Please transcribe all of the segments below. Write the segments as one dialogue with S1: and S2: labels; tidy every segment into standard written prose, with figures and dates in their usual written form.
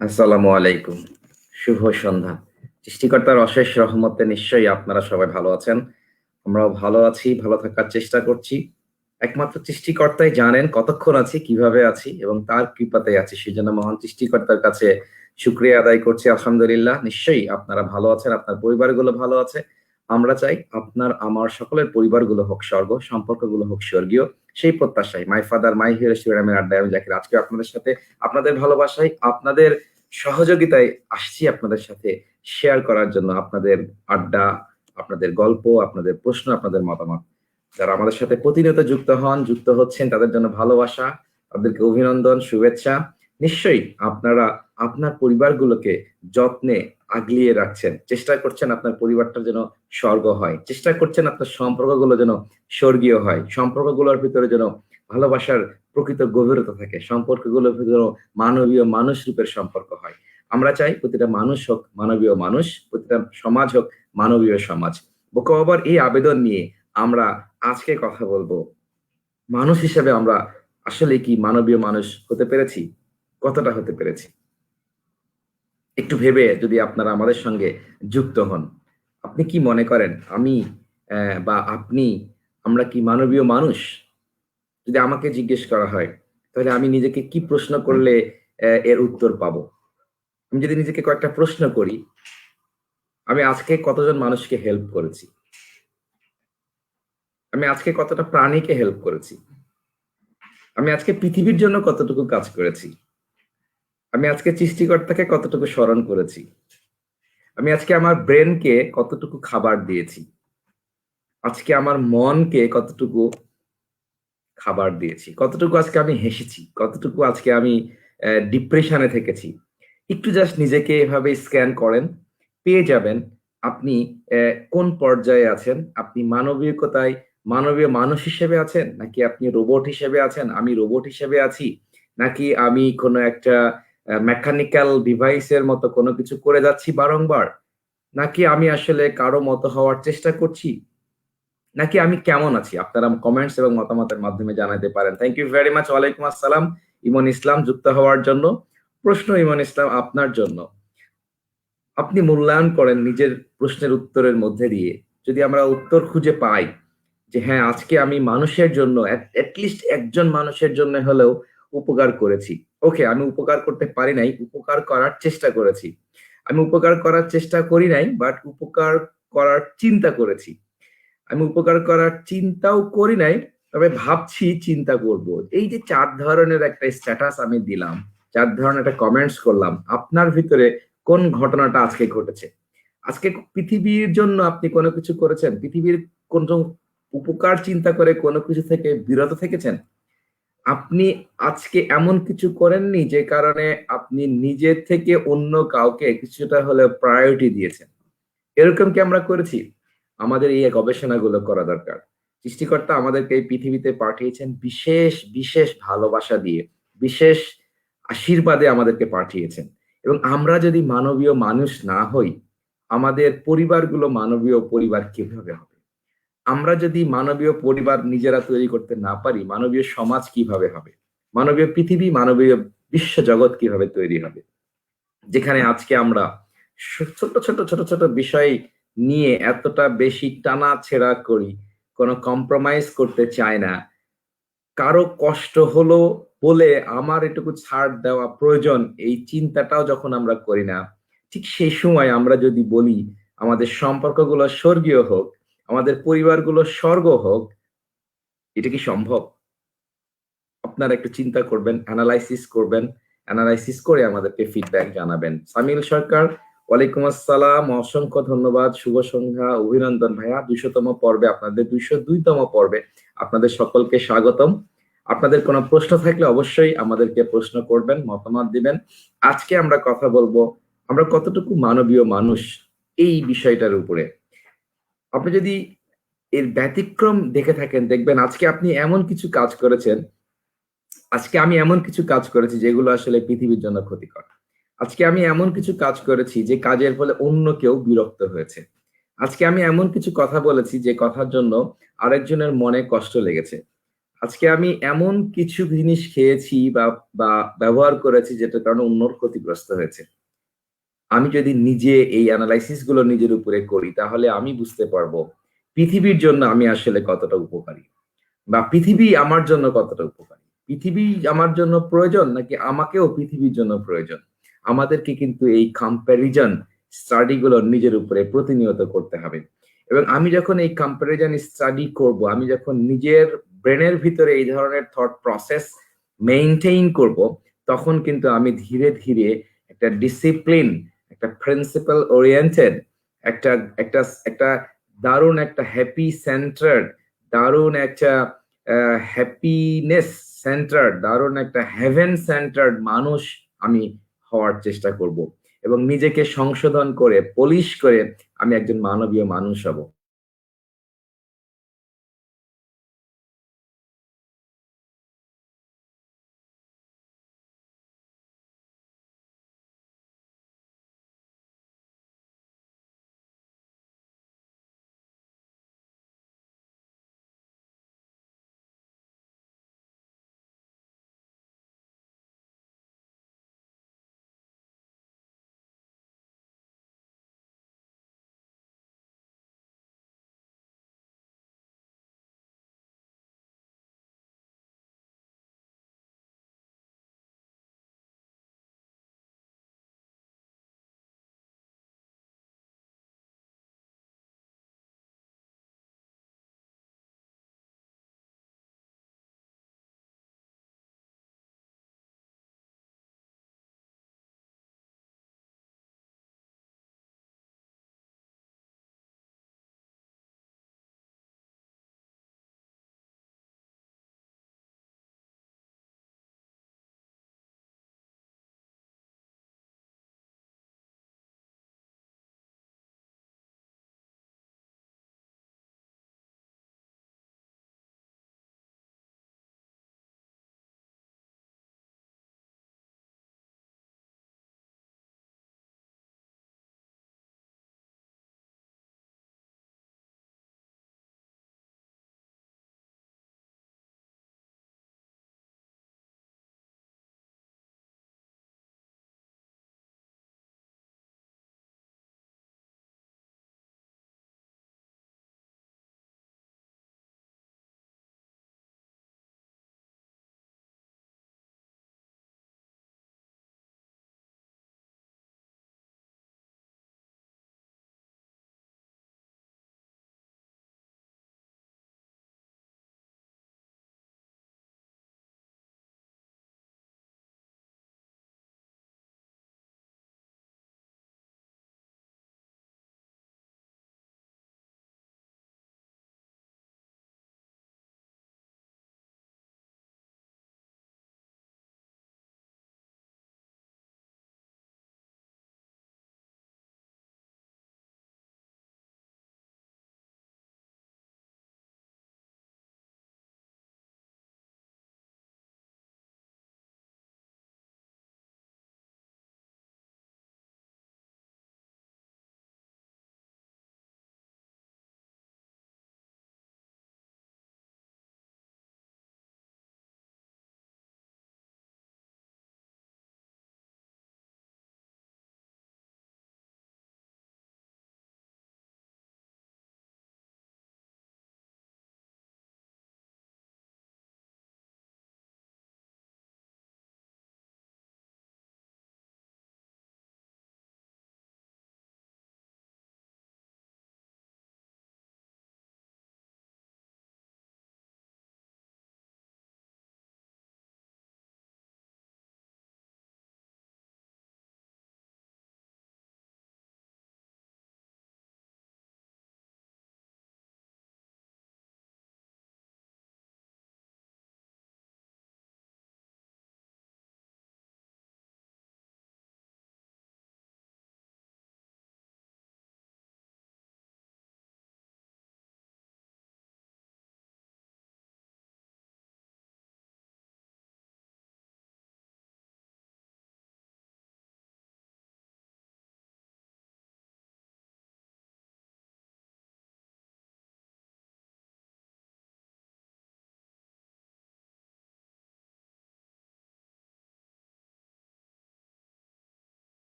S1: আসসালামু আলাইকুম। শুভ সন্ধ্যা। সৃষ্টিকর্তার অশেষ রহমতে নিশ্চয়ই আপনারা সবাই ভালো আছেন। আমরাও ভালো আছি, ভালো থাকার চেষ্টা করছি। একমাত্র সৃষ্টিকর্তাই জানেন কতক্ষণ আছি, কিভাবে আছি এবং তার কৃপাতেই আছি। সেজন্য মহান সৃষ্টিকর্তার কাছে শুকরিয়া আদায় করছি আলহামদুলিল্লাহ। নিশ্চয়ই আপনারা ভালো আছেন, আপনার পরিবারগুলো ভালো আছে। আমরা চাই আপনার আমার সকলের পরিবারগুলো হোক স্বর্গ, সম্পর্কগুলো হোক স্বর্গীয়। সেই প্রত্যাশায় মাই ফাদার মাই হিরো শিবরামের আড্ডায় আমি জাকির। আজকে আপনাদের সাথে আপনাদের ভালোবাসায়, আপনাদের সহযোগিতায় আসছি আপনাদের সাথে শেয়ার করার জন্য। আপনাদের আড্ডা, আপনাদের গল্প, আপনাদের প্রশ্ন, আপনাদের মতামত। যারা আমাদের সাথে প্রতিনিয়ত যুক্ত হন, যুক্ত হচ্ছেন তাদের জন্য ভালোবাসা, তাদেরকে অভিনন্দন, শুভেচ্ছা। নিশ্চয়ই আপনারা আপনার পরিবারগুলোকে যত্নে আগলিয়ে রাখছেন। চেষ্টা করছেন আপনার পরিবারটা যেন স্বর্গ হয়। চেষ্টা করছেন আপনার সম্পর্কগুলো যেন স্বর্গীয় হয়। সম্পর্কগুলোর ভিতরে যেন ভালোবাসার প্রকৃত গভীরতা থাকে। সম্পর্কগুলোর ভিতরে মানবীয় মানুষ রূপের সম্পর্ক হয়। আমরা চাই প্রতিটা মানুষ হোক মানবীয় মানুষ, প্রতিটা সমাজ হোক মানবীয় সমাজ। বকোয়াবার এই আবেদন নিয়ে আমরা আজকে কথা বলবো। মানুষ হিসেবে আমরা আসলে কি মানবীয় মানুষ হতে পেরেছি? কতটা হতে পেরেছি? একটু ভেবে যদি আপনারা আমাদের সঙ্গে যুক্ত হন। আপনি কি মনে করেন আমি বা আপনি আমরা কি মানবীয় মানুষ? যদি আমাকে জিজ্ঞেস করা হয়, তাহলে আমি নিজেকে কি প্রশ্ন করলে এর উত্তর পাবো? আমি যদি নিজেকে কয়েকটা প্রশ্ন করি, আমি আজকে কতজন মানুষকে হেল্প করেছি? আমি আজকে কতটা প্রাণীকে হেল্প করেছি? আমি আজকে পৃথিবীর জন্য কতটুকু কাজ করেছি? আমি আজকে সৃষ্টিকর্তাকে কতটুকু স্মরণ করেছি? আমি আজকে আমার ব্রেনকে কতটুকু খাবার দিয়েছি? আজকে আমার মনকে কতটুকু খাবার দিয়েছি? কতটুকু আজকে আমি হেসেছি? কতটুকু আজকে আমি ডিপ্রেশনে থেকেছি? একটু জাস্ট নিজেকে এভাবে স্ক্যান করেন। পেয়ে যাবেন আপনি কোন পর্যায়ে আছেন। আপনি মানবিকতায় মানবীয় মানুষ হিসেবে আছেন? নাকি আপনি রোবট হিসেবে আছেন? আমি রোবট হিসেবে আছি? নাকি আমি কোনো একটা মেকানিক্যাল ডিভাইস এর মতো কোনো কিছু করে যাচ্ছি বারংবার? নাকি আমি আসলে কারো মতো হওয়ার চেষ্টা করছি? নাকি আমি কেমন আছি? আপনারা কমেন্টস এবং মতামতের মাধ্যমে জানাতে পারেন। Thank you very much. ওয়ালাইকুম আসসালাম। ইমন ইসলাম যুক্ত হওয়ার জন্য। প্রশ্ন ইমন ইসলাম আপনার জন্য। আপনি মূল্যায়ন করেন নিজের প্রশ্নের উত্তরের মধ্যে দিয়ে। যদি আমরা উত্তর খুঁজে পাই যে হ্যাঁ, আজকে আমি মানুষের জন্য এটলিস্ট একজন মানুষের জন্য হলেও উপকার করেছি। ওকে, আমি উপকার করতে পারি নাই, উপকার করার চেষ্টা করেছি। আমি উপকার করার চেষ্টা করি নাই, বাট উপকার করার চিন্তা করেছি। আমি উপকার করার চিন্তাও করি নাই, তবে ভাবছি চিন্তা করব। এই যে ৪ ধরনের একটা স্ট্যাটাস আমি দিলাম, ৪ ধরনের একটা কমেন্টস করলাম, আপনার ভিতরে কোন ঘটনাটা আজকে ঘটেছে? আজকে পৃথিবীর জন্য আপনি কোনো কিছু করেছেন? পৃথিবীর কোন উপকার চিন্তা করে কোনো কিছু থেকে বিরত থেকেছেন? আপনি আজকে এমন কিছু করেননি যে কারণে আপনি নিজের থেকে অন্য কাউকে কিছুটা হলেও প্রায়োরিটি দিয়েছেন? এরকম কি আমরা করেছি? আমাদের এই গবেষণাগুলো করা দরকার। সৃষ্টিকর্তা আমাদেরকে এই পৃথিবীতে পাঠিয়েছেন বিশেষ, বিশেষ ভালোবাসা দিয়ে, বিশেষ আশীর্বাদে আমাদেরকে পাঠিয়েছেন। এবং আমরা যদি মানবীয় মানুষ না হই, আমাদের পরিবারগুলো মানবীয় পরিবার কিভাবে হবে? আমরা যদি মানবীয় পরিবার নিজেরা তৈরি করতে না পারি, মানবীয় সমাজ কিভাবে হবে? মানবীয় পৃথিবী, মানবীয় বিশ্বজগৎ কিভাবে তৈরি হবে? যেখানে আজকে আমরা ছোট ছোট বিষয় নিয়ে এতটা বেশি টানাছেঁড়া করি, কোনো কম্প্রোমাইজ করতে চাই না। কারো কষ্ট হলো বলে আমার এটুকু ছাড় দেওয়া প্রয়োজন, এই চিন্তাটাও যখন আমরা করি না, ঠিক সেই সময় আমরা যদি বলি আমাদের সম্পর্কগুলো স্বর্গীয় হোক, আমাদের পরিবারগুলো স্বর্গ হোক, এটা কি সম্ভব? আপনারা একটু চিন্তা করবেন, এনালাইসিস করবেন। এনালাইসিস করে আমাদেরকে ফিডব্যাক জানাবেন। সামিল সরকার, ওয়ালাইকুম আসসালাম। অসংখ্য ধন্যবাদ। শুভ সন্ধ্যা। অভিনন্দন ভাইয়া। ২০০ তম পর্বে আপনাদের ২০২ তম পর্বে আপনাদের সকলকে স্বাগতম। আপনাদের কোনো প্রশ্ন থাকলে অবশ্যই আমাদেরকে প্রশ্ন করবেন, মতামত দিবেন। আজকে আমরা কথা বলবো আমরা কতটুকু মানবীয় মানুষ এই বিষয়টার উপরে। আপনি যদি এর ব্যতিক্রম দেখে থাকেন দেখবেন আজকে আপনি এমন কিছু কাজ করেছেন, আজকে আমি এমন কিছু কাজ করেছি যেগুলো আসলে পৃথিবীর জন্য ক্ষতিকর। আজকে আমি এমন কিছু কাজ করেছি যে কাজের ফলে অন্য কেউ বিরক্ত হয়েছে। আজকে আমি এমন কিছু কথা বলেছি যে কথার জন্য আরেকজনের মনে কষ্ট লেগেছে। আজকে আমি এমন কিছু জিনিস খেয়েছি বা বা ব্যবহার করেছি যেটার কারণে অন্যর ক্ষতিগ্রস্ত হয়েছে। আমি যদি নিজে এই অ্যানালাইসিস গুলো নিজের উপরে করি তাহলে আমি বুঝতে পারবো পৃথিবীর জন্য আমি আসলে কতটা উপকারী বা পৃথিবী আমার জন্য কতটা উপকারী। পৃথিবী আমার জন্য প্রয়োজন নাকি আমাকেও পৃথিবীর জন্য প্রয়োজন। আমাদেরকে কিন্তু এই কম্প্যারিজন স্টাডি গুলো নিজের উপরে প্রতিনিয়ত করতে হবে। এবং আমি যখন এই কম্প্যারিজন স্টাডি করব, আমি যখন নিজের ব্রেনের ভিতরে এই ধরনের থট প্রসেস মেইনটেইন করব, তখন কিন্তু আমি ধীরে ধীরে একটা ডিসিপ্লিন, একটা প্রিন্সিপাল ওরিয়েন্টেড, একটা একটা একটা দারুণ একটা হ্যাপি সেন্টার্ড, দারুণ একটা হ্যাপিনেস সেন্টার্ড, দারুণ একটা হেভেন সেন্টার্ড মানুষ আমি হওয়ার চেষ্টা করব এবং নিজেকে সংশোধন করে পলিশ করে আমি একজন মানবীয় মানুষ হব।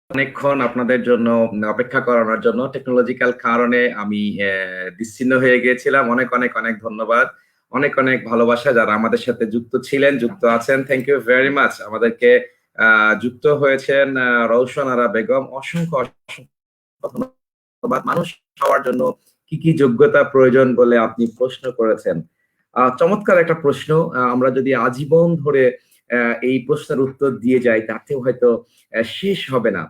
S1: অনেকক্ষণ আপনাদের জন্য অপেক্ষা করানোর জন্য টেকনোলজিক্যাল কারণে আমি বিচ্ছিন্ন হয়ে গিয়েছিলাম। অনেক অনেক অনেক ধন্যবাদ, অনেক অনেক ভালোবাসা যারা আমাদের সাথে যুক্ত ছিলেন, যুক্ত আছেন। Thank you very much. আমাদেরকে যুক্ত হয়েছেন রওশন আরা বেগম, অসংখ্য অসংখ্য ধন্যবাদ। মানুষ হওয়ার জন্য কি কি যোগ্যতা প্রয়োজন বলে আপনি প্রশ্ন করেছেন। চমৎকার একটা প্রশ্ন। আমরা যদি আজীবন ধরে এই প্রশ্নের উত্তর দিয়ে যাই তাতেও হয়তো শেষ হবে না।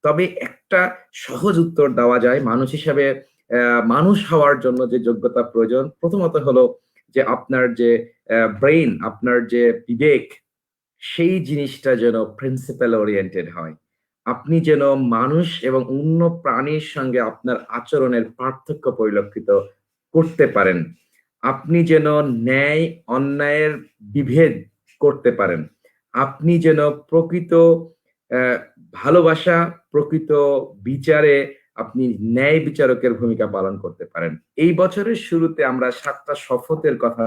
S1: তবে একটা সহজ উত্তর দেওয়া যায়। মানুষ হিসাবে মানুষ হওয়ার জন্য যে যোগ্যতা প্রয়োজন, প্রথমত হলো যে আপনার যে ব্রেইন, আপনার যে বিবেক, সেই জিনিসটা যেন প্রিন্সিপাল ওরিয়েন্টেড হয়। আপনি যেন মানুষ এবং অন্য প্রাণীর সঙ্গে আপনার আচরণের পার্থক্য পরিলক্ষিত করতে পারেন। আপনি যেন ন্যায় অন্যায়ের বিভেদ করতে পারেন। আপনি যেন প্রকৃত আহ, ভালোবাসা, প্রকৃত বিচারে আপনি ন্যায় বিচারকের ভূমিকা পালন করতে পারেন। এই বছরের শুরুতে আমরা 7টা শপথের কথা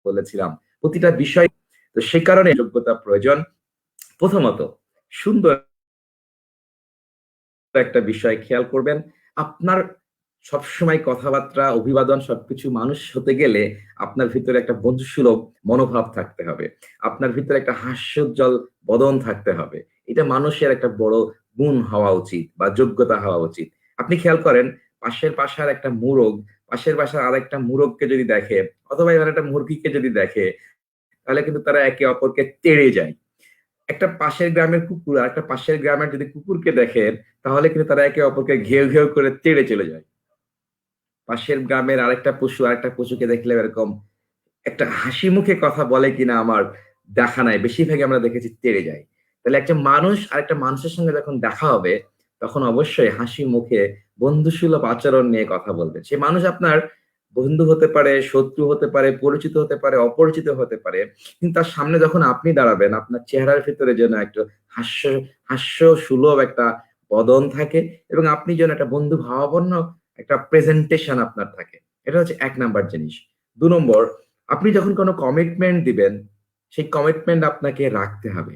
S1: বলেছিলাম, প্রতিটা বিষয়। তো সে কারণে যোগ্যতা প্রয়োজন। প্রথমত, সুন্দর একটা বিষয় খেয়াল করবেন। আপনার সবসময় কথাবার্তা, অভিবাদন সবকিছু মানুষ হতে গেলে আপনার ভিতরে একটা বন্ধুসুলভ মনোভাব থাকতে হবে। আপনার ভিতরে একটা হাস্যোজ্জ্বল বদন থাকতে হবে। এটা মানুষের একটা বড় গুণ হওয়া উচিত বা যোগ্যতা হওয়া উচিত। আপনি খেয়াল করেন, পাশের বাসার একটা মুরগ পাশের বাসার আরেকটা মুরগকে যদি দেখে, অথবা এবার একটা মুরগিকে যদি দেখে, তাহলে কিন্তু তারা একে অপরকে তেড়ে যায়। একটা পাশের গ্রামের কুকুর আর একটা পাশের গ্রামের যদি কুকুরকে দেখেন, তাহলে কিন্তু তারা একে অপরকে ঘেউ ঘেউ করে তেড়ে চলে যায়। পাশের গ্রামের আরেকটা পশু আরেকটা পশুকে দেখলে এরকম একটা হাসি মুখে কথা বলে কিনা আমার দেখা নাই, বেশিরভাগই আমরা দেখেছি তেড়ে যায়। তাহলে একটা মানুষ আরেকটা মানুষের সঙ্গে যখন দেখা হবে, তখন অবশ্যই হাসি মুখে বন্ধুসুলভ আচরণ নিয়ে কথা বলবে। সে মানুষ আপনার বন্ধু হতে পারে, শত্রু হতে পারে, পরিচিত হতে পারে, অপরিচিত হতে পারে, কিন্তু তার সামনে যখন আপনি দাঁড়াবেন, আপনার চেহারার ভিতরে যেন একটু হাস্য হাস্য সুলভ একটা বদন থাকে, এবং আপনি যেন একটা বন্ধু ভাবাপন্ন একটা প্রেজেন্টেশন আপনার থাকে। এটা হচ্ছে 1 নাম্বার জিনিস। 2 নম্বর, আপনি যখন কোনো কমিটমেন্ট দিবেন, সেই কমিটমেন্ট আপনাকে রাখতে হবে।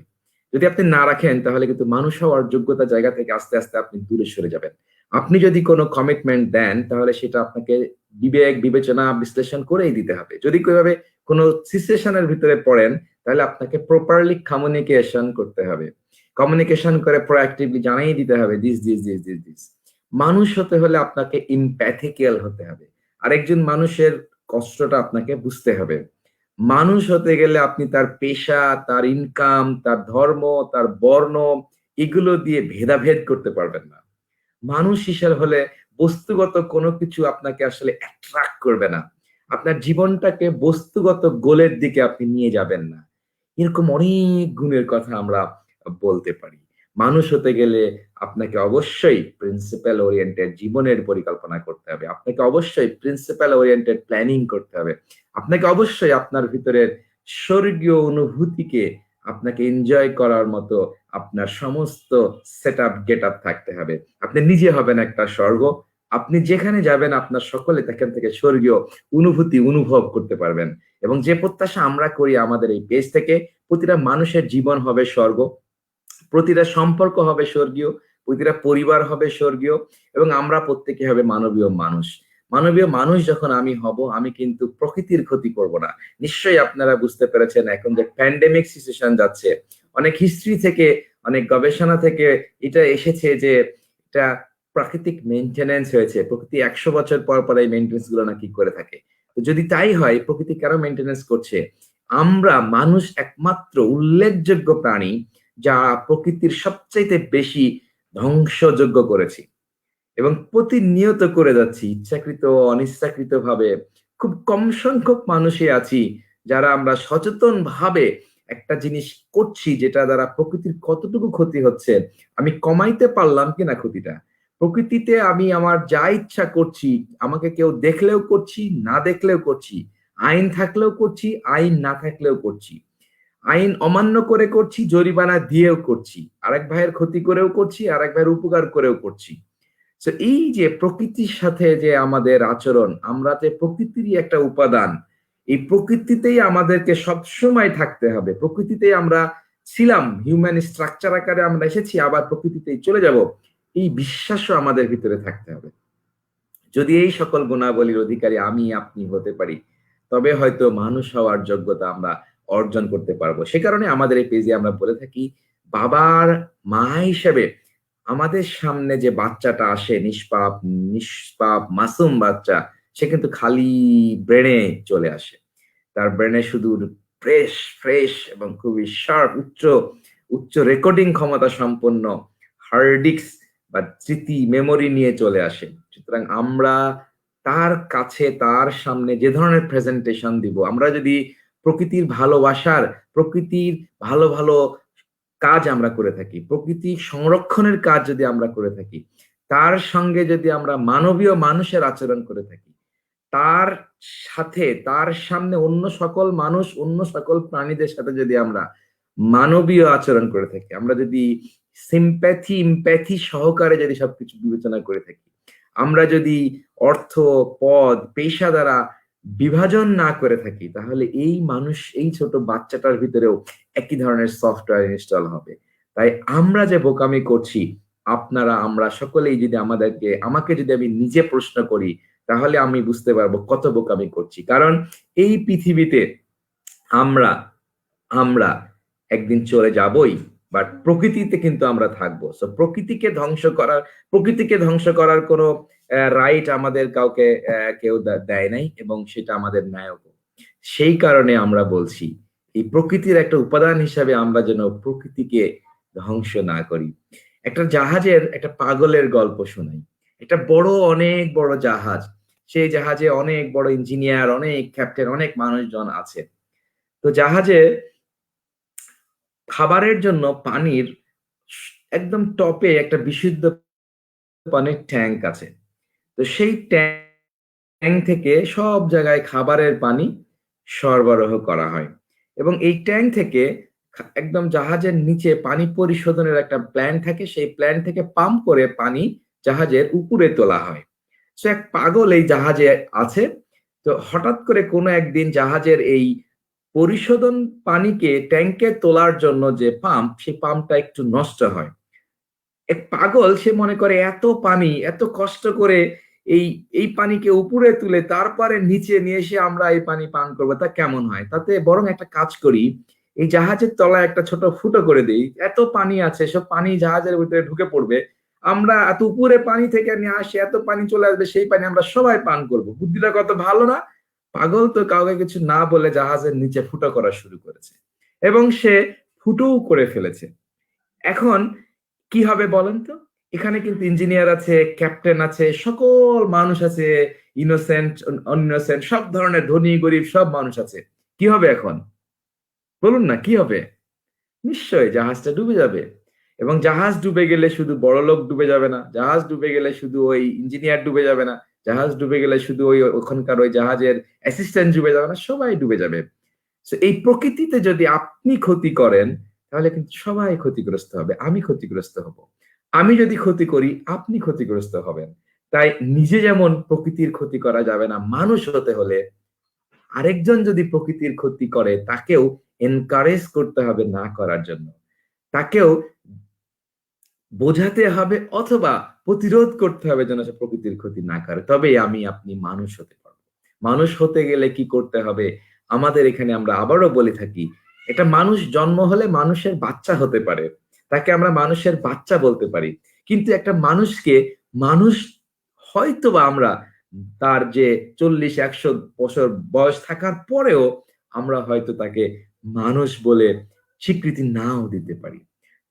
S1: যদি আপনি না রাখেন, তাহলে কিন্তু মানুষ হওয়ার যোগ্যতা জায়গা থেকে আস্তে আস্তে আপনি দূরে সরে যাবেন। আপনি যদি কোনো কমিটমেন্ট দেন, তাহলে সেটা আপনাকে বিবেক বিবেচনা বিশ্লেষণ করেই দিতে হবে। যদি কোনোভাবে কোনো সিচুয়েশনের ভিতরে পড়েন, তাহলে আপনাকে প্রপারলি কমিউনিকেশন করতে হবে। কমিউনিকেশন করে প্রোঅ্যাক্টিভলি জানাই দিতে হবে this this this this this. মানুষ হতে হলে আপনাকে ইমপ্যাথিক্যাল হতে হবে। আরেকজন মানুষের কষ্টটা আপনাকে বুঝতে হবে। মানুষ হতে গেলে আপনি তার পেশা, তার ইনকাম, তার ধর্ম, তার বর্ণ, এগুলো দিয়ে ভেদাভেদ করতে পারবেন না। মানুষ হিসেবে হলে বস্তুগত কোনো কিছু আপনাকে আসলে অ্যাট্রাক্ট করবে না। আপনার জীবনটাকে বস্তুগত গোলের দিকে আপনি নিয়ে যাবেন না। এরকম অনেক গুণের কথা আমরা বলতে পারি। মানুষ হতে গেলে আপনাকে অবশ্যই প্রিন্সিপাল ওরিয়েন্টেড জীবনের পরিকল্পনা করতে হবে। আপনাকে অবশ্যই প্রিন্সিপাল ওরিয়েন্টেড প্ল্যানিং করতে হবে। আপনাকে অবশ্যই আপনার ভিতরের স্বর্গীয় অনুভূতিকে আপনাকে এনজয় করার মতো আপনার সমস্ত সেট আপ গেট আপ থাকতে হবে। আপনি নিজে হবেন একটা স্বর্গ। আপনি যেখানে যাবেন, আপনার সকলে সেখান থেকে স্বর্গীয় অনুভূতি অনুভব করতে পারবেন। এবং যে প্রত্যাশা আমরা করি আমাদের এই পেজ থেকে, প্রতিটা মানুষের জীবন হবে স্বর্গ, প্রতিটা সম্পর্ক হবে স্বর্গীয়, প্রতিটা পরিবার হবে স্বর্গীয়, এবং আমরা প্রত্যেকে হবে মানবীয় মানুষ। মানবীয় মানুষ যখন আমি হব, আমি কিন্তু প্রকৃতির ক্ষতি করব না। নিশ্চয়ই আপনারা বুঝতে পেরেছেন, এখন যে প্যান্ডেমিক সিচুয়েশন যাচ্ছে, অনেক হিস্ট্রি থেকে, অনেক গবেষণা থেকে এটা এসেছে যে এটা প্রাকৃতিক মেনটেনেন্স হয়েছে। প্রকৃতি 100 বছর পর পর এই মেনটেন্স গুলো নাকি করে থাকে। তো যদি তাই হয়, প্রকৃতি কেন মেনটেনেন্স করছে? আমরা মানুষ একমাত্র উল্লেখযোগ্য প্রাণী যা প্রকৃতির সবচাইতে বেশি ধ্বংসযোগ্য করেছি, এবং প্রতিনিয়ত করে যাচ্ছি ইচ্ছাকৃত অনিচ্ছাকৃত ভাবে। খুব কম সংখ্যক মানুষই আছি যারা আমরা সচেতন ভাবে একটা জিনিস করছি যেটা দ্বারা প্রকৃতির কতটুকু ক্ষতি হচ্ছে আমি কমাইতে পারলাম কিনা ক্ষতিটা। প্রকৃতিতে আমি আমার যা ইচ্ছা করছি, আমাকে কেউ দেখলেও করছি, না দেখলেও করছি, আইন থাকলেও করছি, আইন না থাকলেও করছি, আইন অমান্য করে করছি, জরিমানা দিয়েও করছি, আরেক ভাইয়ের ক্ষতি করেও করছি, আরেক ভাইয়ের উপকার করেও করছি। তো এই যে প্রকৃতির সাথে যে আমাদের আচরণ, আমরা যে প্রকৃতিরই একটা উপাদান, এই প্রকৃতিতেই আমাদেরকে সবসময় থাকতে হবে। প্রকৃতিতেই আমরা ছিলাম, হিউম্যান স্ট্রাকচার আকারে আমরা এসেছি, আবার প্রকৃতিতেই চলে যাব, এই বিশ্বাসও আমাদের ভিতরে থাকতে হবে। যদি এই সকল গুণাবলীর অধিকারী আমি আপনি হতে পারি, তবে হয়তো মানুষ হওয়ার যোগ্যতা আমরা অর্জন করতে পারবো। সে কারণে আমাদের এই পেজে আমরা বলে থাকি, বাবার মা হিসেবে আমাদের সামনে যে বাচ্চাটা আসে, নিষ্পাপ নিষ্পাপ মাসুম বাচ্চা, সে কিন্তু খালি ব্রেনে চলে আসে। তার ব্রেনে শুধু ফ্রেশ ফ্রেশ এবং খুবই শার্প উচ্চ উচ্চ রেকর্ডিং ক্ষমতা সম্পন্ন হার্ড ডিস্ক বা স্মৃতি মেমোরি নিয়ে চলে আসে। সুতরাং আমরা তার কাছে, তার সামনে যে ধরনের প্রেজেন্টেশন দিব, আমরা যদি প্রকৃতির ভালোবাসার, প্রকৃতির ভালো ভালো কাজ আমরা করে থাকি, প্রকৃতি সংরক্ষণের কাজ যদি আমরা করে থাকি, তার সঙ্গে যদি আমরা মানবীয় মানুষের আচরণ করে থাকি, তার সাথে তার সামনে অন্য সকল মানুষ, অন্য সকল প্রাণীদের সাথে যদি আমরা মানবীয় আচরণ করে থাকি, আমরা যদি সিম্প্যাথি ইমপ্যাথি সহকারে যদি সবকিছু বিবেচনা করে থাকি, আমরা যদি অর্থ, পদ, পেশা দ্বারা বিভাজন না করে থাকি, তাহলে এই মানুষ, এই ছোট বাচ্চাটার ভিতরেও একই ধরনের সফটওয়্যার ইনস্টল হবে। তাই আমরা যে বোকামি করছি, আপনারা আমরা সকলেই যদি আমাকে যদি আমি নিজে প্রশ্ন করি, তাহলে আমি বুঝতে পারবো কত বোকামি করছি। কারণ এই পৃথিবীতে আমরা আমরা একদিন চলে যাবই, বাট প্রকৃতিতে কিন্তু আমরা থাকবো। সো প্রকৃতিকে ধ্বংস করার কোনো রাইট আমাদের কাউকে কেউ দেয় নাই, এবং সেটা আমাদের ন্যায়। সেই কারণে আমরা বলছি, এই প্রকৃতির একটা উপাদান হিসাবে আমরা যেন প্রকৃতিকে ধ্বংস না করি। একটা জাহাজের একটা পাগলের গল্প শোনাই। একটা অনেক বড় জাহাজ, সেই জাহাজে অনেক বড় ইঞ্জিনিয়ার, অনেক ক্যাপ্টেন, অনেক মানুষজন আছে। তো জাহাজে খাবারের জন্য পানির একদম টপে একটা বিশুদ্ধ পানির ট্যাঙ্ক আছে। তো সেই ট্যাঙ্ক থেকে সব জায়গায় খাবারের পানি সরবরাহ করা হয়, এবং এই ট্যাঙ্ক থেকে একদম জাহাজের নিচে পানি পরিশোধনের একটা প্ল্যান্ট থাকে, সেই প্ল্যান্ট থেকে পাম্প করে পানি জাহাজের উপরে তোলা হয়। সে এক পাগল এই জাহাজে আছে। তো হঠাৎ করে কোনো একদিন জাহাজের এই পরিশোধন পানিকে ট্যাঙ্কে তোলার জন্য যে পাম্প, সেই পাম্পটা একটু নষ্ট হয়। এক পাগল, সে মনে করে এত পানি, এত কষ্ট করে এই এই পানিকে উপরে তুলে তারপরে নিচে নিয়ে এসে আমরা এই পানি পান করবো, তা কেমন হয়? তাতে বরং একটা কাজ করি, এই জাহাজের তলায় একটা ছোট ফুটো করে দিই, এত পানি আছে, সব পানি জাহাজের ভিতরে ঢুকে পড়বে, আমরা এত উপরে পানি থেকে নিয়ে আসি, এত পানি চলে আসবে, সেই পানি আমরা সবাই পান করব। বুদ্ধিটা কত ভালো না? পাগল তো কাউকে কিছু না বলে জাহাজের নিচে ফুটো করা শুরু করেছে, এবং সে ফুটোও করে ফেলেছে। এখন কি হবে বলেন তো? এখানে কিন্তু ইঞ্জিনিয়ার আছে, ক্যাপ্টেন আছে, সকল মানুষ আছে, ইনোসেন্ট অনইনোসেন্ট, সব ধরনের ধনী গরিব সব মানুষ আছে। কি হবে এখন? বলুন না, কি হবে? নিশ্চয়ই জাহাজটা ডুবে যাবে। এবং জাহাজ ডুবে গেলে শুধু বড় লোক ডুবে যাবে না, জাহাজ ডুবে গেলে শুধু ওই ইঞ্জিনিয়ার ডুবে যাবে না, জাহাজ ডুবে গেলে শুধু ওই ওখানকার ওই জাহাজের অ্যাসিস্ট্যান্ট ডুবে যাবে না, সবাই ডুবে যাবে। তো এই প্রকৃতিতে যদি আপনি ক্ষতি করেন, তাহলে কিন্তু সবাই ক্ষতিগ্রস্ত হবে, আমি ক্ষতিগ্রস্ত হব। আমি যদি ক্ষতি করি, আপনি ক্ষতিগ্রস্ত হবেন। তাই নিজে যেমন প্রকৃতির ক্ষতি করা যাবে না, মানুষ হতে হলে আরেকজন যদি প্রকৃতির ক্ষতি করে, তাকেও এনকারেজ করতে হবে না করার জন্য, তাকেও বোঝাতে হবে অথবা প্রতিরোধ করতে হবে যেন সে প্রকৃতির ক্ষতি না করে। তবেই আমি আপনি মানুষ হতে পারবো। মানুষ হতে গেলে কি করতে হবে? আমাদের এখানে আমরা আবারও বলে থাকি, এটা মানুষ জন্ম হলে মানুষের বাচ্চা হতে পারে, তাকে আমরা মানুষের বাচ্চা বলতে পারি। কিন্তু একটা মানুষকে মানুষ হয়তোবা আমরা তার যে 40-100 বছর বয়স থাকার পরেও আমরা হয়তো তাকে মানুষ বলে স্বীকৃতি নাও দিতে পারি।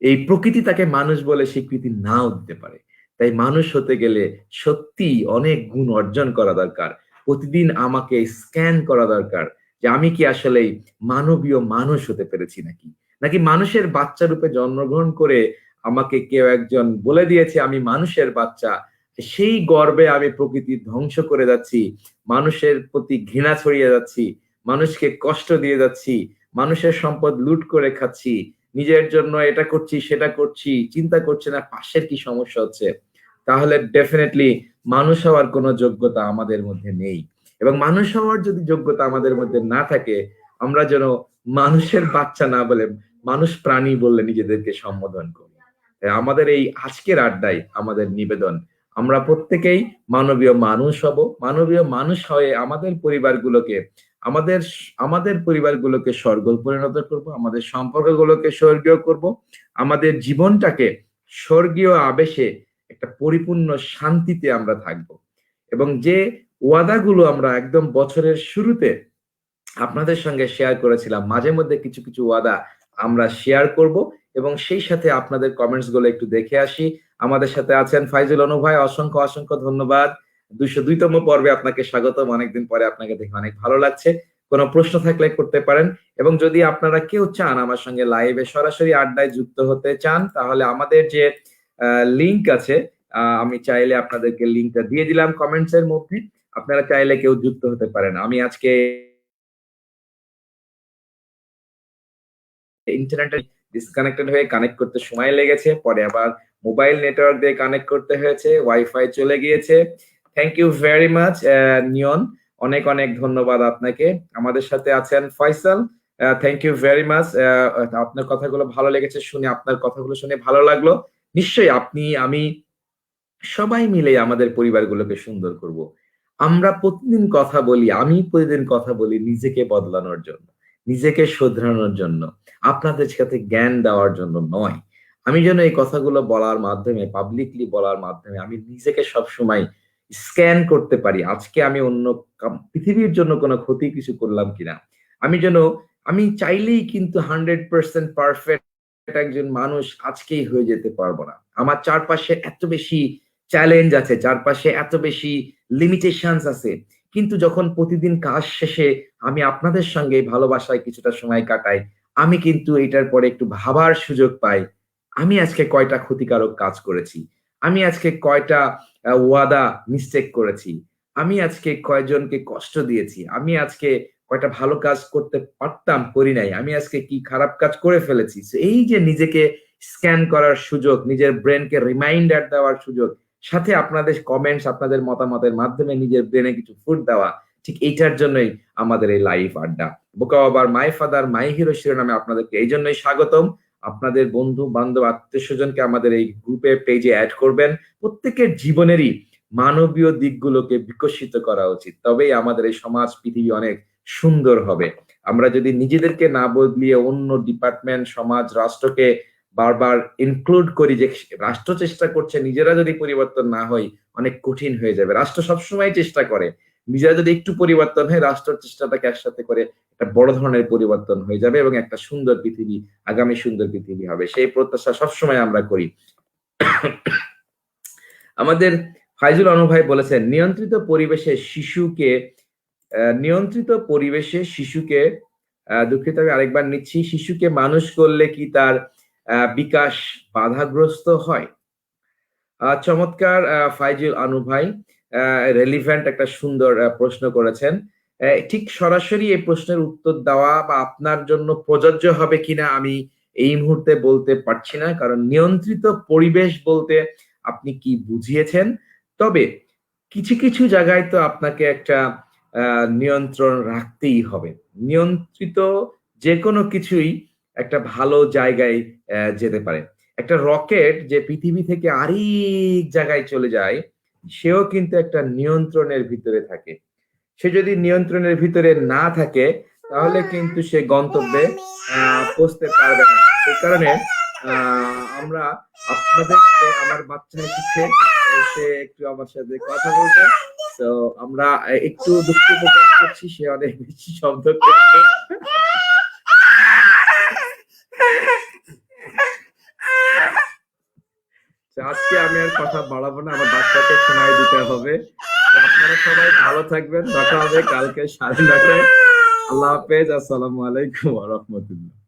S1: এই প্রকৃতি তাকে মানুষ বলে স্বীকৃতি নাও দিতে পারে। তাই মানুষ হতে গেলে সত্যি অনেক গুণ অর্জন করা দরকার। প্রতিদিন আমাকে স্ক্যান করা দরকার যে আমি কি আসলেই মানবীয় মানুষ হতে পেরেছি নাকি, নাকি মানুষের বাচ্চা রূপে জন্মগ্রহণ করে আমাকে কেউ একজন বলে দিয়েছে আমি মানুষের বাচ্চা, সেই গর্বে আমি প্রকৃতি ধ্বংস করে যাচ্ছি, মানুষের প্রতি ঘৃণা ছড়িয়ে যাচ্ছি, মানুষকে কষ্ট দিয়ে যাচ্ছি, মানুষের সম্পদ লুট করে খাচ্ছি, নিজের জন্য এটা করছি সেটা করছি, চিন্তা করছে না পাশের কি সমস্যা হচ্ছে। তাহলে ডেফিনেটলি মানুষ হওয়ার কোনো যোগ্যতা আমাদের মধ্যে নেই। এবং মানুষ হওয়ার যদি যোগ্যতা আমাদের মধ্যে না থাকে, আমরা যেন মানুষের বাচ্চা না বলে মানুষ প্রাণী বললে নিজেদেরকে সম্বোধন করি। আমাদের এই আজকের আড্ডায় আমাদের নিবেদন, আমরা প্রত্যেকেই মানবীয় মানুষ হব। মানবীয় মানুষ হয়ে আমাদের পরিবারগুলোকে, আমাদের আমাদের পরিবারগুলোকে স্বর্গ পরিণত করব, আমাদের সম্পর্কগুলোকে স্বর্গীয় করব, আমাদের জীবনটাকে স্বর্গীয় আবেশে একটা পরিপূর্ণ শান্তিতে আমরা থাকব। এবং যে ওয়াদাগুলো আমরা একদম বছরের শুরুতে আপনাদের সঙ্গে শেয়ার করেছিলাম, মাঝে মধ্যে কিছু কিছু ওয়াদা আমরা শেয়ার করব এবং সেই সাথে আপনাদের কমেন্টস গুলো একটু দেখে আসি। আমাদের সাথে আছেন ফাইজুল অনু ভাই, অসংখ্য অসংখ্য ধন্যবাদ। 202তম পর্বে আপনাকে স্বাগতম। অনেকদিন পরে আপনাকে দেখে অনেক ভালো লাগছে। কোনো প্রশ্ন থাকলে করতে পারেন, এবং যদি আপনারা কেউ চান আমার সঙ্গে লাইভে সরাসরি আড্ডায় যুক্ত হতে চান, তাহলে আমাদের যে লিংক আছে, আমি চাইলে আপনাদেরকে লিংকটা দিয়ে দিলাম কমেন্টস এর মধ্যে। আপনারা চাইলে কেউ যুক্ত হতে পারেন। আমি আজকে ইন্টারনেটে ডিসকানেক্টেড হয়ে কানেক্ট করতে সময় লেগেছে, পরে আবার মোবাইল নেটওয়ার্ক দিয়ে কানেক্ট করতে হয়েছে, ওয়াইফাই চলে গিয়েছে। Thank you very much Niyon, অনেক অনেক ধন্যবাদ আপনাকে। আমাদের সাথে আছেন Faisal, thank you very much. আপনার কথাগুলো ভালো লেগেছে শুনে, আপনার কথাগুলো শুনে ভালো লাগলো। নিশ্চয়ই আপনি আমি সবাই মিলে আমাদের পরিবারগুলোকে সুন্দর করব। আমরা প্রতিদিন কথা বলি, আমি প্রতিদিন কথা বলি নিজেকে বদলানোর জন্য, নিজেকে শোধরানোর জন্য, আপনাদের সাথে জ্ঞান দেওয়ার জন্য নয়। আমি যেন এই কথাগুলো বলার মাধ্যমে, পাবলিকলি বলার মাধ্যমে আমি নিজেকে সবসময় স্ক্যান করতে পারি, আজকে আমি অন্য পৃথিবীর জন্য কোনো ক্ষতি কিছু করলাম কিনা। আমি যেন, আমি চাইলেই কিন্তু 100% পারফেক্ট একজন মানুষ আজকেই হয়ে যেতে পারবো না। আমার চারপাশে এত বেশি চ্যালেঞ্জ আছে, চারপাশে এত বেশি লিমিটেশনস আছে, কিন্তু যখন প্রতিদিন কাজ শেষে আমি আপনাদের সঙ্গে ভালোবাসায় কিছুটা সময় কাটাই, আমি কিন্তু এটার পরে একটু ভাবার সুযোগ পাই, আমি আজকে কয়টা ক্ষতিকারক কাজ করেছি, আমি আজকে কয়টা ওয়াদা মিস্টেক করেছি, আমি আজকে কয়জনকে কষ্ট দিয়েছি, আমি আজকে কয়টা ভালো কাজ করতে পারতাম করি নাই, আমি আজকে কি খারাপ কাজ করে ফেলেছি। এই যে নিজেকে স্ক্যান করার সুযোগ, নিজের ব্রেনকে রিমাইন্ডার দেওয়ার সুযোগ, সাথে আপনাদের কমেন্টস, আপনাদের মতামতের মাধ্যমে নিজের ব্রেনে কিছু ফুড দেওয়া, ঠিক এইটার জন্যই আমাদের এই লাইভ আড্ডা। বোকা বাবার মাই ফাদার মাই হিরো শিরোনামে আপনাদেরকে এই জন্যই স্বাগতম। আপনাদের বন্ধু বান্ধব আত্মীয় স্বজনকে আমাদের এই গ্রুপে পেজে অ্যাড করবেন। প্রত্যেকের জীবনেরই মানবীয় দিকগুলোকে বিকশিত করা উচিত, তবেই আমাদের এই সমাজ পৃথিবী অনেক সুন্দর হবে। আমরা যদি নিজেদেরকে না বদলিয়ে অন্য ডিপার্টমেন্ট, সমাজ, রাষ্ট্রকে বারবার ইনক্লুড করি যে রাষ্ট্র চেষ্টা করছে, নিজেরা যদি পরিবর্তন না হই অনেক কঠিন হয়ে যাবে। রাষ্ট্র সবসময় চেষ্টা করে, নিজেরা যদি একটু পরিবর্তন হয়, রাষ্ট্রের চেষ্টাটাকে একসাথে করে একটা বড় ধরনের পরিবর্তন হয়ে যাবে এবং একটা সুন্দর পৃথিবী, আগামী সুন্দর পৃথিবী হবে, সেই প্রত্যাশা সবসময় আমরা করি। আমাদের ফাইজুল অনু ভাই বলেছেন, নিয়ন্ত্রিত পরিবেশে শিশুকে দুঃখিত আমি আরেকবার নিচ্ছি, শিশুকে মানুষ করলে কি তার বিকাশ বাধাগ্রস্ত হয়? চমৎকার ফাইজুল আনু ভাই, রেলিভেন্ট একটা সুন্দর প্রশ্ন করেছেন। ঠিক সরাসরি এই প্রশ্নের উত্তর দেওয়া বা আপনার জন্য প্রযোজ্য হবে কিনা আমি এই মুহূর্তে বলতে পারছি না, কারণ নিয়ন্ত্রিত পরিবেশ বলতে আপনি কি বুঝিয়েছেন। তবে কিছু কিছু জায়গায় তো আপনাকে একটা নিয়ন্ত্রণ রাখতেই হবে। নিয়ন্ত্রিত যে কোনো কিছুই একটা ভালো জায়গায় যেতে পারে। একটা রকেট যে পৃথিবী থেকে আরেক জায়গায় চলে যায়, সেও কিন্তু একটা নিয়ন্ত্রণের ভিতরে থাকে। সে যদি নিয়ন্ত্রণের ভিতরে না থাকে, তাহলে কিন্তু সে গন্তব্যে পৌঁছতে পারবে না। সেই কারণে আমরা আপনাদের, আমার বাচ্চা এসেছে, সে একটু আমার সাথে কথা বলবে, তো আমরা একটু দুঃখ প্রকাশ করছি, সে অনেক বেশি শব্দ করছে। আজকে আমি আর কথা বাড়াবো না, আমার বাচ্চাকে সময় দিতে হবে। আপনারা সবাই ভালো থাকবেন, দেখা হবে কালকে 9:30টায়। আল্লাহ হাফেজ, আসসালামু আলাইকুম ওয়া রাহমাতুল্লাহ।